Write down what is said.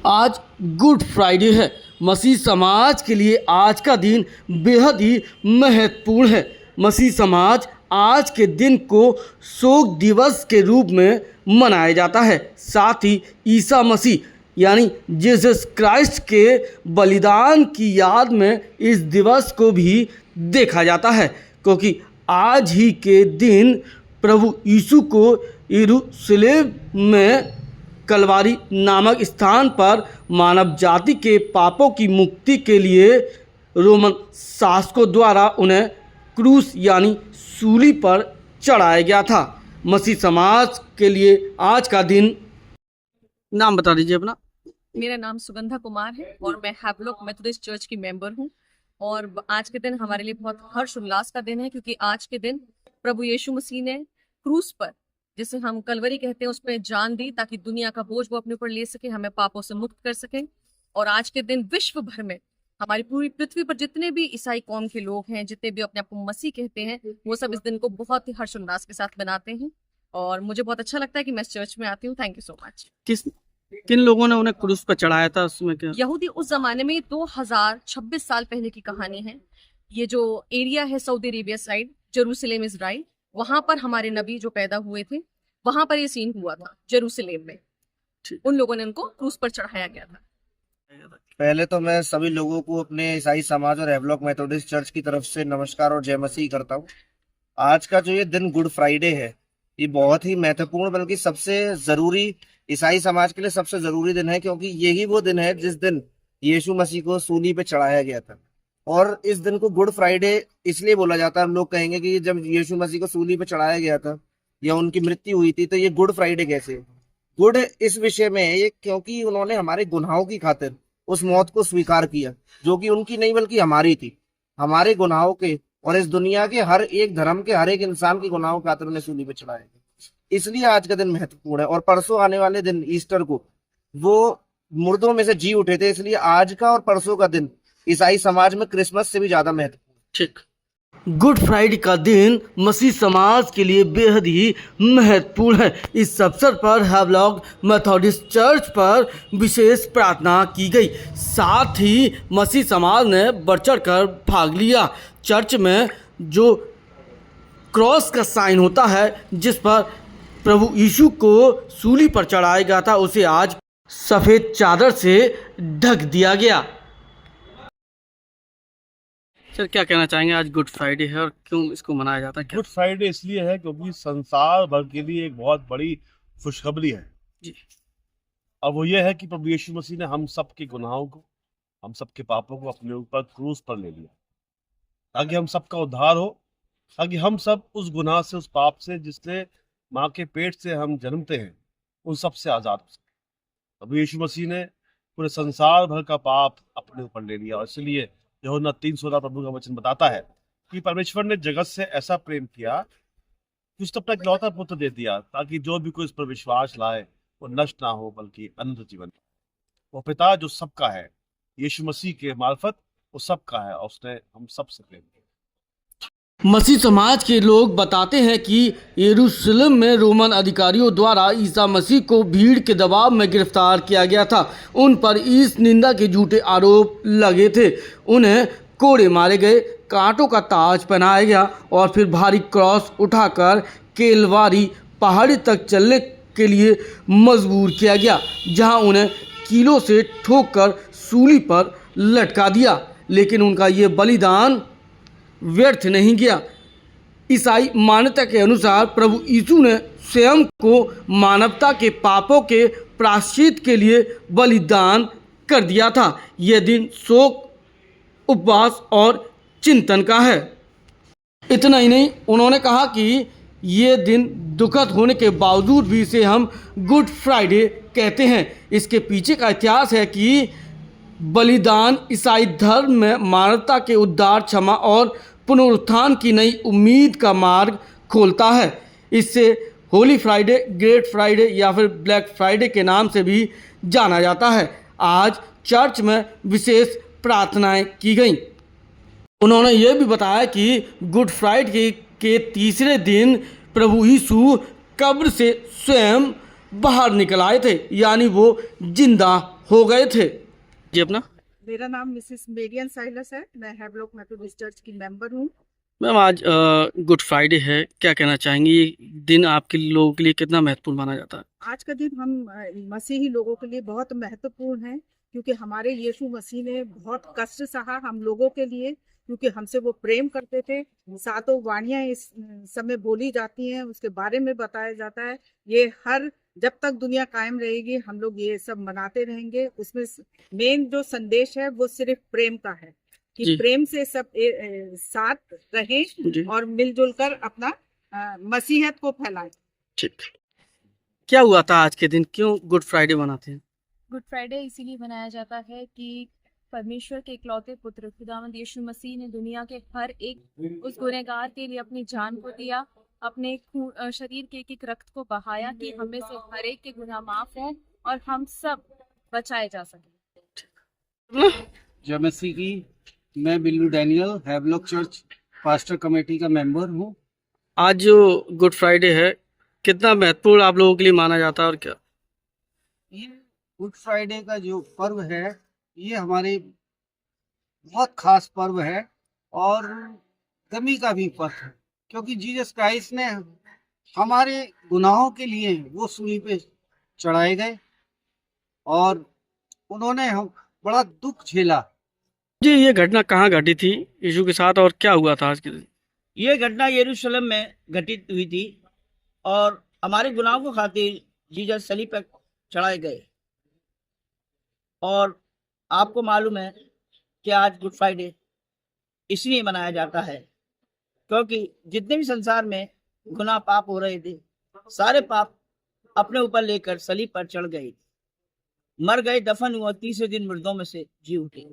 आज good Friday है। मसीह समाज के लिए आज का दिन बेहद ही महत्वपूर्ण है। मसीह समाज आज के दिन को शोक दिवस के रूप में मनाया जाता है। साथ ही ईसा मसीह यानी जीसस क्राइस्ट के बलिदान की याद में इस दिवस को भी देखा जाता है, क्योंकि आज ही के दिन प्रभु यीशु को यरूशलेम में कलवारी नामक स्थान पर मानव जाति के पापों की मुक्ति के लिए रोमन शासकों द्वारा उन्हें क्रूस यानी सूली पर चढ़ाया गया था। मसीह समाज के लिए आज का दिन। नाम बता दीजिए अपना। मेरा नाम सुगंधा कुमार है और मैं हैवलॉक मेथोडिस्ट चर्च की मेंबर हूं। और आज के दिन हमारे लिए बहुत हर्ष उल्लास का दिन है, क्योंकि आज के दिन प्रभु यीशु मसीह ने क्रूस पर, जिसे हम कलवरी कहते हैं, उस पर जान दी ताकि दुनिया का बोझ वो अपने ऊपर ले सके, हमें पापों से मुक्त कर सके। और आज के दिन विश्व भर में हमारी पूरी पृथ्वी पर जितने भी ईसाई कौम के लोग हैं, जितने भी अपने आप को मसीह कहते हैं, वो सब इस दिन को बहुत ही हर्षोल्लास के साथ मनाते हैं। और मुझे बहुत अच्छा लगता है कि मैं इस चर्च में आती हूँ। Thank you so much. किन लोगों ने उन्हें क्रूस पर चढ़ाया था? उसमें क्या यहूदी उस जमाने में 2026 साल पहले की कहानी है। ये जो एरिया है Saudi Arabia side, Jerusalem Israel, वहां पर हमारे नबी जो पैदा हुए थे, वहां पर ये सीन हुआ था जेरूसलम में। उन लोगों ने उनको क्रूस पर चढ़ाया गया था। पहले तो मैं सभी लोगों को अपने ईसाई समाज और हैवलॉक मेथोडिस्ट चर्च की तरफ से नमस्कार और जय मसीह करता हूँ। आज का जो ये दिन गुड फ्राइडे है, ये बहुत ही महत्वपूर्ण बल्कि सबसे ज़रूरी, ईसाई समाज के लिए सबसे ज़रूरी दिन है, क्योंकि यही वो दिन है जिस दिन यीशु मसीह को सूली पे चढ़ाया गया था। और इस दिन को गुड फ्राइडे इसलिए बोला जाता है। हम लोग कहेंगे कि जब यीशु मसीह को सूली पे चढ़ाया गया था या उनकी मृत्यु हुई थी, तो ये गुड फ्राइडे कैसे? गुड इस विषय में है ये, क्योंकि उन्होंने हमारे गुनाहों की खातिर उस मौत को स्वीकार किया, जो कि उनकी नहीं बल्कि हमारी थी। हमारे गुनाहों के और इस दुनिया के हर एक धर्म के हर एक इंसान के गुनाहों की खातिर उन्हें सूली पे चढ़ाया गया। इसलिए आज का दिन महत्वपूर्ण है। और परसों आने वाले दिन ईस्टर को वो मुर्दों में से जी उठे थे, इसलिए आज का और परसों का दिन ईसाई समाज में क्रिसमस से भी ज्यादा महत्वपूर्ण। ठीक। गुड फ्राइडे का दिन मसीह समाज के लिए बेहद ही महत्वपूर्ण है। इस अवसर पर हैवलॉक मेथोडिस्ट चर्च पर विशेष प्रार्थना की गई। साथ ही मसीह समाज ने बढ़ चढ़ कर भाग लिया। चर्च में जो क्रॉस का साइन होता है, जिस पर प्रभु यीशु को सूली पर चढ़ाया गया था, उसे आज सफ़ेद चादर से ढक दिया गया। सर, क्या कहना चाहेंगे? आज गुड फ्राइडे है और क्यों इसको मनाया जाता है? गुड फ्राइडे इसलिए है क्योंकि संसार भर के लिए एक बहुत बड़ी खुशखबरी है जी। और वो ये है कि प्रभु यीशु मसीह ने हम सब के गुनाहों को, हम सब के पापों को अपने ऊपर क्रूस पर ले लिया, ताकि हम सबका उद्धार हो, ताकि हम सब उस गुनाह से, उस पाप से जिससे माँ के पेट से हम जन्मते हैं, उन सब से आज़ाद हो सके। प्रभु यीशु मसीह ने पूरे संसार भर का पाप अपने ऊपर ले लिया। और इसलिए यूहन्ना 3:16 प्रभु का वचन बताता है कि परमेश्वर ने जगत से ऐसा प्रेम किया कि उसने अपना इकलौता पुत्र दे दिया, ताकि जो भी कोई इस पर विश्वास लाए वो नष्ट ना हो बल्कि अनंत जीवन। वो पिता जो सबका है, यीशु मसीह के मार्फत वो सबका है, और उसने हम सब से प्रेम किया। मसीह समाज के लोग बताते हैं कि यरूशलेम में रोमन अधिकारियों द्वारा ईसा मसीह को भीड़ के दबाव में गिरफ्तार किया गया था। उन पर इस निंदा के झूठे आरोप लगे थे। उन्हें कोड़े मारे गए, कांटों का ताज पहनाया गया और फिर भारी क्रॉस उठाकर केलवारी पहाड़ी तक चलने के लिए मजबूर किया गया, जहां उन्हें कीलों से ठोककर सूली पर लटका दिया। लेकिन उनका ये बलिदान व्यर्थ नहीं गया। ईसाई मान्यता के अनुसार प्रभु यीशु ने स्वयं को मानवता के पापों के प्रायश्चित के लिए बलिदान कर दिया था। यह दिन शोक, उपवास और चिंतन का है। इतना ही नहीं, उन्होंने कहा कि ये दिन दुखद होने के बावजूद भी इसे हम गुड फ्राइडे कहते हैं। इसके पीछे का इतिहास है कि बलिदान ईसाई धर्म में मानवता के उद्धार, क्षमा और पुनरुत्थान की नई उम्मीद का मार्ग खोलता है। इससे होली फ्राइडे, ग्रेट फ्राइडे या फिर ब्लैक फ्राइडे के नाम से भी जाना जाता है। आज चर्च में विशेष प्रार्थनाएं की गईं। उन्होंने ये भी बताया कि गुड फ्राइडे के तीसरे दिन प्रभु यीशु कब्र से स्वयं बाहर निकल आए थे, यानी वो जिंदा हो गए थे। जी अपना। मेरा नाम मिसेस मेरियन साइलस है। मैं हैवलॉक मेथोडिस्ट चर्च की मेंबर हूँ। मैम आज गुड फ्राइडे है, क्या कहना चाहेंगी? ये दिन आपके लोगों के लिए कितना महत्वपूर्ण माना जाता है? आज का दिन हम मसीही लोगों के लिए बहुत महत्वपूर्ण है, क्योंकि हमारे यीशु मसीह ने बहुत कष्ट सहा हम लोगों के लिए, क्योंकि हमसे वो प्रेम करते थे। सातों वाणियां इस समय बोली जाती हैं, उसके बारे में बताया जाता है। ये हर जब तक दुनिया कायम रहेगी हम लोग ये सब मनाते रहेंगे। उसमें मेन जो संदेश है वो सिर्फ प्रेम का है, कि जी। प्रेम से सब साथ रहें जी और मिलजुल कर अपना मसीहत को फैलाएं। ठीक। क्या हुआ था आज के दिन, क्यों गुड फ्राइडे मनाते हैं? गुड फ्राइडे इसीलिए मनाया जाता है कि परमेश्वर के इकलौते पुत्र खुदावंद यीशु मसीह ने दुनिया के हर एक उस गुनहगार के लिए अपनी जान को दिया, अपने शरीर के एक रक्त को बहाया कि हमें से हर एक के गुनाह माफ हों और हम सब बचाए जा सकें। जय मसीह की। मैं Billu Daniel Havelock church pastor committee का मेंबर हूँ। आज जो गुड फ्राइडे है कितना महत्वपूर्ण आप लोगों के लिए माना जाता है और क्या? ये गुड फ्राइडे का जो पर्व है ये हमारे बहुत खास पर्व है और गमी का भी पर्व है, क्योंकि जीसस क्राइस्ट ने हमारे गुनाहों के लिए वो सूली पे चढ़ाए गए और उन्होंने हम बड़ा दुख झेला। जी ये घटना कहाँ घटी थी यीशु के साथ और क्या हुआ था आज के दिन? ये घटना यरूशलेम में घटित हुई थी और हमारे गुनाहों को खातिर जीसस सलीब पर चढ़ाए गए। और आपको मालूम है कि आज गुड फ्राइडे इसलिए मनाया जाता है क्योंकि जितने भी संसार में गुनाह पाप हो रहे थे, सारे पाप अपने ऊपर लेकर सलीब पर चढ़ गए, मर गए, दफन हुआ, तीसरे दिन मुर्दों में से जी उठे।